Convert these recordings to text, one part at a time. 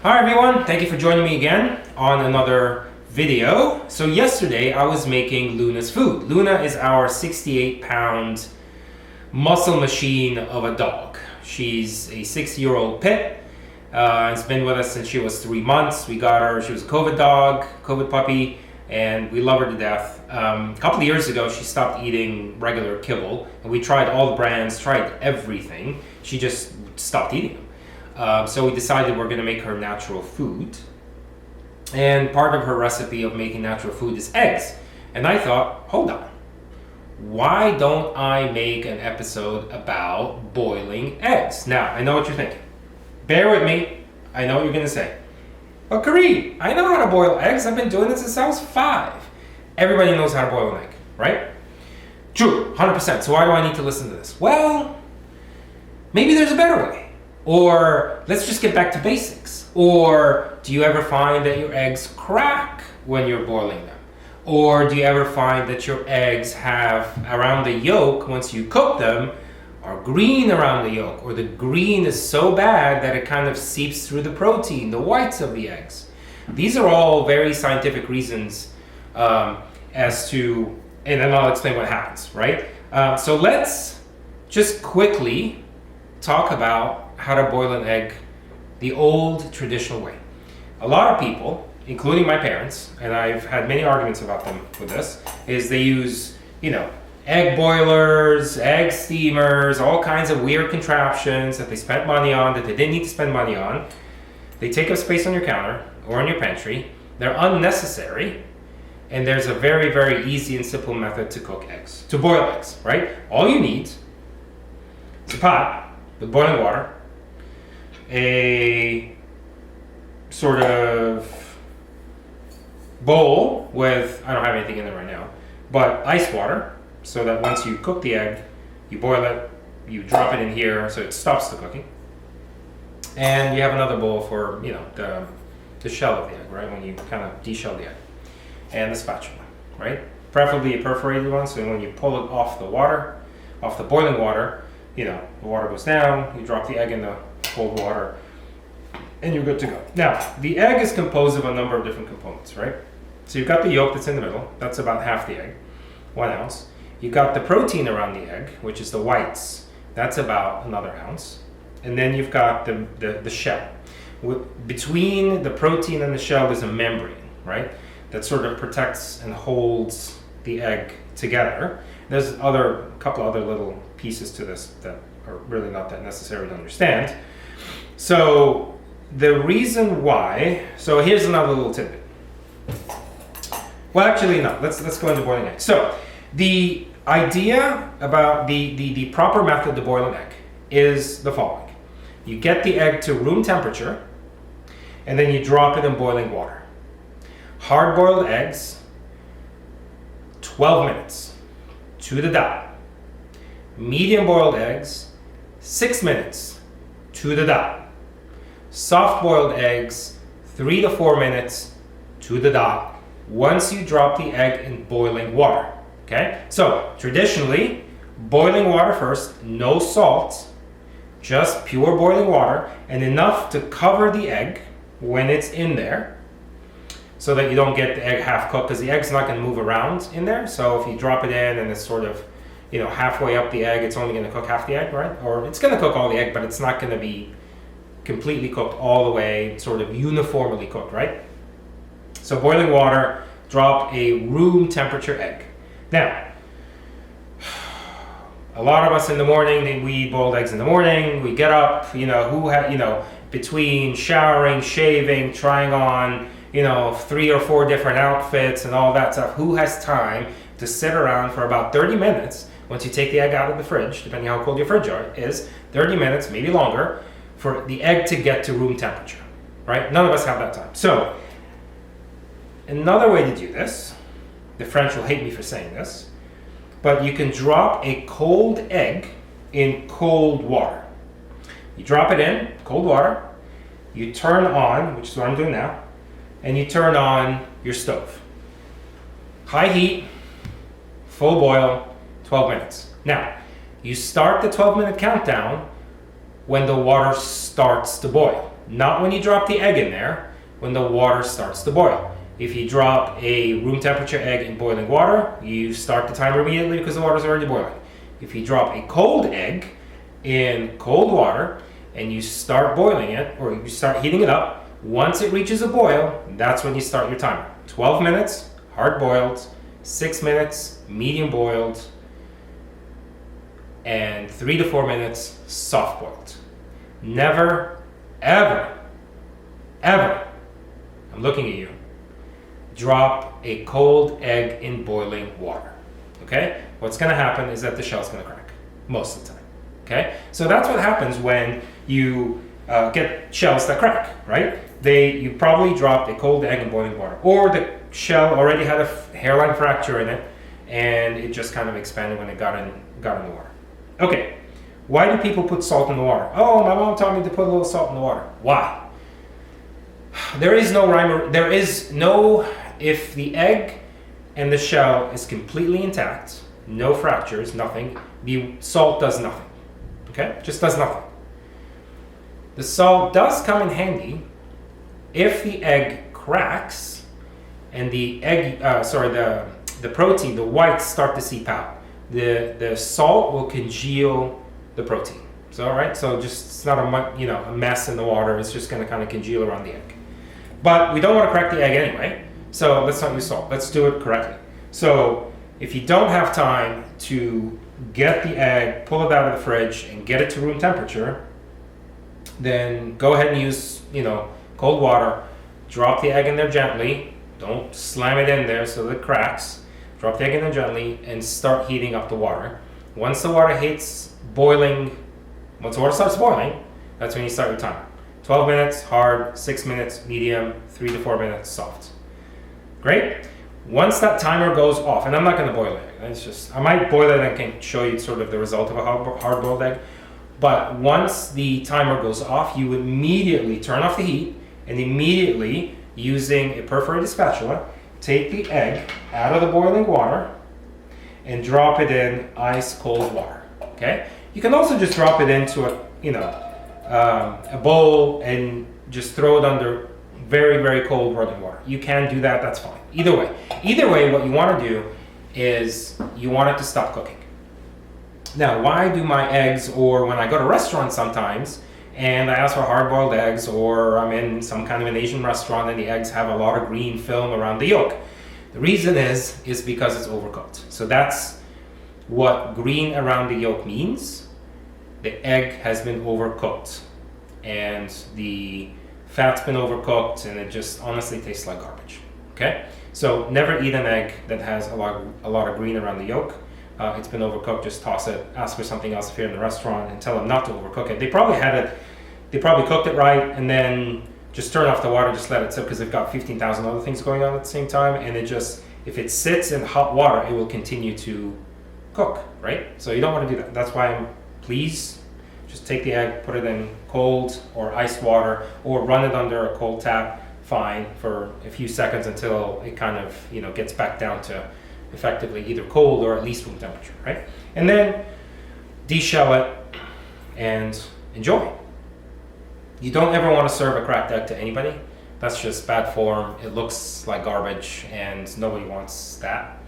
Hi everyone, thank you for joining me again on another video. So yesterday I was making Luna's food. Luna is our 68-pound muscle machine of a dog. She's a 6-year-old pit. It's been with us since she was 3 months. We got her, she was a COVID dog, COVID puppy, and we love her to death. A couple of years ago she stopped eating regular kibble, and we tried all the brands, tried everything. She just stopped eating them. So we decided we're going to make her natural food. And part of her recipe of making natural food is eggs. And I thought, hold on. Why don't I make an episode about boiling eggs? Now, I know what you're thinking. Bear with me. I know what you're going to say. But Kareem, I know how to boil eggs. I've been doing this since I was 5. Everybody knows how to boil an egg, right? True, 100%. So why do I need to listen to this? Well, maybe there's a better way. Or let's just get back to basics. Or do you ever find that your eggs crack when you're boiling them? Or do you ever find that your eggs have around the yolk, once you cook them, are green around the yolk? Or the green is so bad that it kind of seeps through the protein, the whites of the eggs. These are all very scientific reasons as to, and then I'll explain what happens, right? So let's just quickly talk about how to boil an egg the old traditional way. A lot of people, including my parents, and I've had many arguments about them with this, is they use, egg boilers, egg steamers, all kinds of weird contraptions that they spent money on that they didn't need to spend money on. They take up space on your counter or in your pantry. They're unnecessary, and there's a very, very easy and simple method to cook eggs, to boil eggs, right? All you need is a pot with boiling water, a sort of bowl with, I don't have anything in there right now, but ice water, so that once you cook the egg, you boil it, you drop it in here so it stops the cooking. And you have another bowl for, the shell of the egg, right? When you kind of deshell the egg. And the spatula, right? Preferably a perforated one, so when you pull it off the water, off the boiling water, the water goes down, you drop the egg in the cold water, and you're good to go. Now, the egg is composed of a number of different components, right? So you've got the yolk that's in the middle, that's about half the egg, 1 ounce. You've got the protein around the egg, which is the whites, that's about another ounce. And then you've got the shell. Between the protein and the shell there's a membrane, right? That sort of protects and holds the egg together. There's a couple other little pieces to this that are really not that necessary to understand. So the reason why, so here's another little tidbit. Well, actually, no, let's go into boiling eggs. So the idea about the proper method to boil an egg is the following. You get the egg to room temperature, and then you drop it in boiling water. Hard-boiled eggs, 12 minutes to the dot. Medium-boiled eggs, 6 minutes to the dot. Soft-boiled eggs, 3 to 4 minutes to the dot once you drop the egg in boiling water. Okay? So, traditionally, boiling water first, no salt, just pure boiling water, and enough to cover the egg when it's in there, so that you don't get the egg half cooked, because the egg's not going to move around in there. So if you drop it in and it's sort of, halfway up the egg, it's only going to cook half the egg, right? Or it's going to cook all the egg, but it's not going to be completely cooked all the way, sort of uniformly cooked, right? So boiling water, drop a room temperature egg. Now, a lot of us in the morning, we eat boiled eggs in the morning. We get up, between showering, shaving, trying on, 3 or 4 different outfits and all that stuff. Who has time to sit around for about 30 minutes once you take the egg out of the fridge, depending how cold your fridge is, 30 minutes, maybe longer, for the egg to get to room temperature, right? None of us have that time. So, another way to do this, the French will hate me for saying this, but you can drop a cold egg in cold water. You drop it in cold water, you turn on, which is what I'm doing now, and you turn on your stove. High heat, full boil, 12 minutes. Now, you start the 12-minute countdown when the water starts to boil. Not when you drop the egg in there, when the water starts to boil. If you drop a room temperature egg in boiling water, you start the timer immediately because the water is already boiling. If you drop a cold egg in cold water and you start boiling it, or you start heating it up, once it reaches a boil, that's when you start your timer. 12 minutes, hard boiled, 6 minutes, medium boiled, and 3 to 4 minutes, soft boiled. Never, ever, ever, I'm looking at you, drop a cold egg in boiling water. Okay? What's going to happen is that the shell's going to crack most of the time. Okay? So that's what happens when you get shells that crack, right? You probably dropped a cold egg in boiling water, or the shell already had a hairline fracture in it, and it just kind of expanded when it got in the water. Okay, why do people put salt in the water? Oh, my mom taught me to put a little salt in the water. Why? There is no rhyme. There is no, if the egg and the shell is completely intact, no fractures, nothing, the salt does nothing. Okay, just does nothing. The salt does come in handy if the egg cracks and the protein, the whites start to seep out. The salt will congeal the protein. So, all right, so just it's not a mess in the water. It's just going to kind of congeal around the egg. But we don't want to crack the egg anyway, so let's not use salt. Let's do it correctly. So if you don't have time to get the egg, pull it out of the fridge, and get it to room temperature, then go ahead and use cold water. Drop the egg in there gently. Don't slam it in there so that it cracks. Drop the egg in there gently and start heating up the water. Once the water hits boiling, once the water starts boiling, that's when you start your timer. 12 minutes hard, 6 minutes medium, 3 to 4 minutes soft. Great. Once that timer goes off, and I'm not going to boil it. I might boil it and can show you sort of the result of a hard-boiled egg. But once the timer goes off, you immediately turn off the heat and immediately, using a perforated spatula, take the egg out of the boiling water and drop it in ice cold water. Okay? You can also just drop it into a bowl and just throw it under very, very cold running water. You can do that, that's fine. Either way, what you want to do is you want it to stop cooking. Now, why do my eggs, or when I go to restaurants sometimes and I ask for hard-boiled eggs, or I'm in some kind of an Asian restaurant and the eggs have a lot of green film around the yolk? The reason is because it's overcooked. So that's what green around the yolk means. The egg has been overcooked and the fat's been overcooked, and it just honestly tastes like garbage. Okay? So never eat an egg that has a lot of green around the yolk. It's been overcooked, just toss it, ask for something else if you're in the restaurant, and tell them not to overcook it. They probably cooked it right, and then just turn off the water, just let it sit, because they've got 15,000 other things going on at the same time, and if it sits in hot water, it will continue to cook, right? So you don't want to do that. That's why please just take the egg, put it in cold or iced water, or run it under a cold tap, fine, for a few seconds until it kind of gets back down to effectively either cold or at least room temperature, right? And then deshell it and enjoy. You don't ever want to serve a cracked egg to anybody. That's just bad form. It looks like garbage and nobody wants that.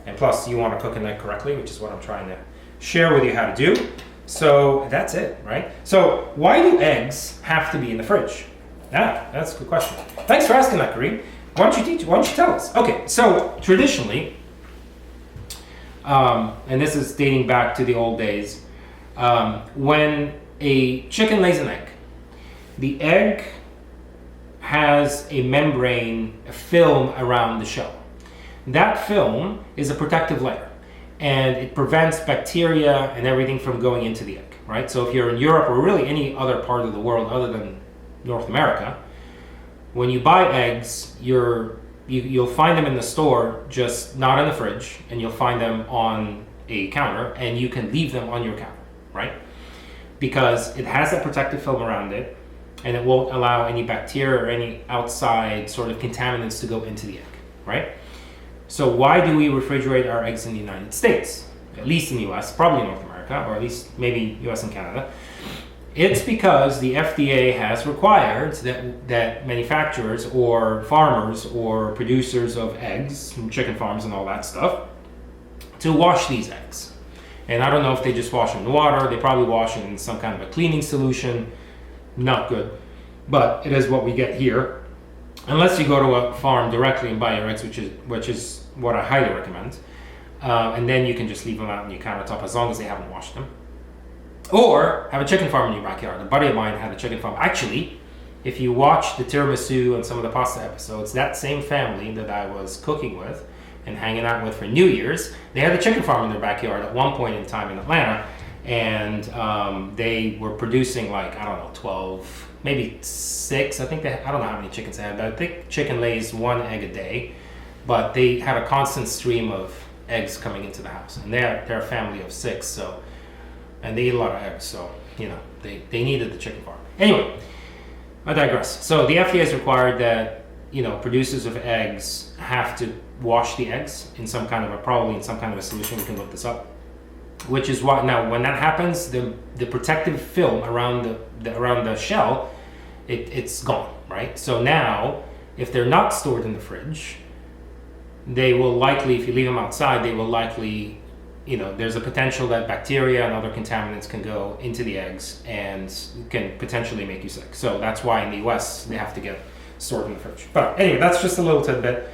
And plus you want to cook an egg correctly, which is what I'm trying to share with you how to do. So that's it, right? So why do eggs have to be in the fridge? That's a good question. Thanks for asking that, Kareem. Why don't you tell us? Okay, so traditionally, and this is dating back to the old days, when a chicken lays an egg, the egg has a membrane, a film around the shell. That film is a protective layer, and it prevents bacteria and everything from going into the egg, right? So if you're in Europe or really any other part of the world other than North America, when you buy eggs, you'll find them in the store, just not in the fridge, and you'll find them on a counter, and you can leave them on your counter, right? Because it has that protective film around it, and it won't allow any bacteria or any outside sort of contaminants to go into the egg, right? So why do we refrigerate our eggs in the United States? At least in the US, probably in North America, or at least maybe US and Canada, It's because the FDA has required that manufacturers or farmers or producers of eggs, from chicken farms and all that stuff, to wash these eggs. And I don't know if they just wash them in water. They probably wash it in some kind of a cleaning solution. Not good. But it is what we get here. Unless you go to a farm directly and buy your eggs, which is what I highly recommend. And then you can just leave them out on your countertop as long as they haven't washed them. Or have a chicken farm in your backyard. A buddy of mine had a chicken farm. Actually, if you watch the tiramisu and some of the pasta episodes, that same family that I was cooking with and hanging out with for New Year's, they had a chicken farm in their backyard at one point in time in Atlanta. And they were producing like, I don't know, 12, maybe 6. I don't know how many chickens they had, but I think chicken lays 1 egg a day. But they had a constant stream of eggs coming into the house. And they're a family of 6, so... And they eat a lot of eggs, so, they needed the chicken farm. Anyway, I digress. So the FDA has required that, producers of eggs have to wash the eggs in probably in some kind of a solution. We can look this up. Which is why, now, when that happens, the protective film around the shell, it's gone, right? So now, if they're not stored in the fridge, they will likely, if you leave them outside, they will likely... there's a potential that bacteria and other contaminants can go into the eggs and can potentially make you sick. So that's why in the US they have to get stored in the fridge. But anyway, that's just a little tidbit.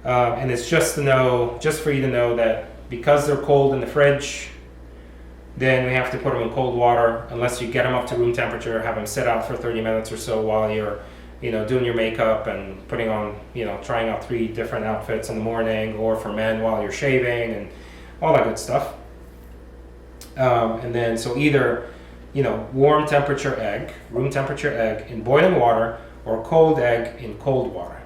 And it's just for you to know that because they're cold in the fridge, then we have to put them in cold water unless you get them up to room temperature, have them sit out for 30 minutes or so while you're doing your makeup and putting on, trying out 3 different outfits in the morning, or for men while you're shaving and all that good stuff. And then, so either, room temperature egg in boiling water, or cold egg in cold water.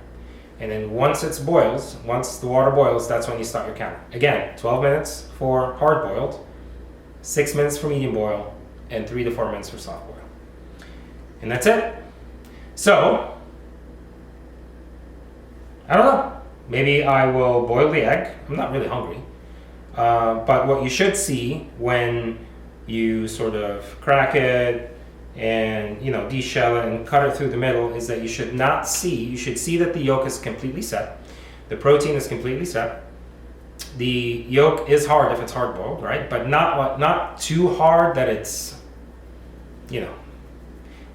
And then once the water boils, that's when you start your counter. Again, 12 minutes for hard boiled, 6 minutes for medium boil, and 3 to 4 minutes for soft boil. And that's it. So, I don't know. Maybe I will boil the egg. I'm not really hungry. But what you should see when you sort of crack it and, deshell it and cut it through the middle is that you should see that the yolk is completely set. The protein is completely set. The yolk is hard if it's hard boiled, right? But not too hard that it's, you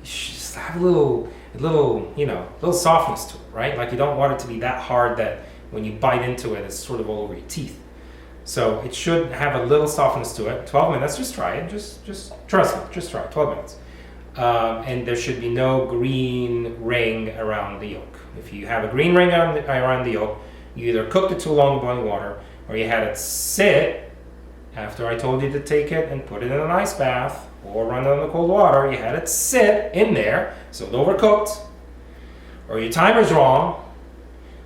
should just have a little softness to it, right? Like you don't want it to be that hard that when you bite into it, it's sort of all over your teeth. So it should have a little softness to it. 12 minutes, just try it. Just trust me, just try it, 12 minutes. And there should be no green ring around the yolk. If you have a green ring around the yolk, you either cooked it too long in boiling water, or you had it sit after I told you to take it and put it in an ice bath, or run it in the cold water. You had it sit in there, so it overcooked, or your timer's wrong,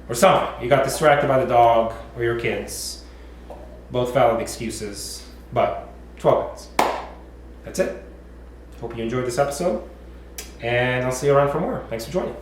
or something. You got distracted by the dog or your kids. Both valid excuses, but 12 minutes. That's it. Hope you enjoyed this episode, and I'll see you around for more. Thanks for joining.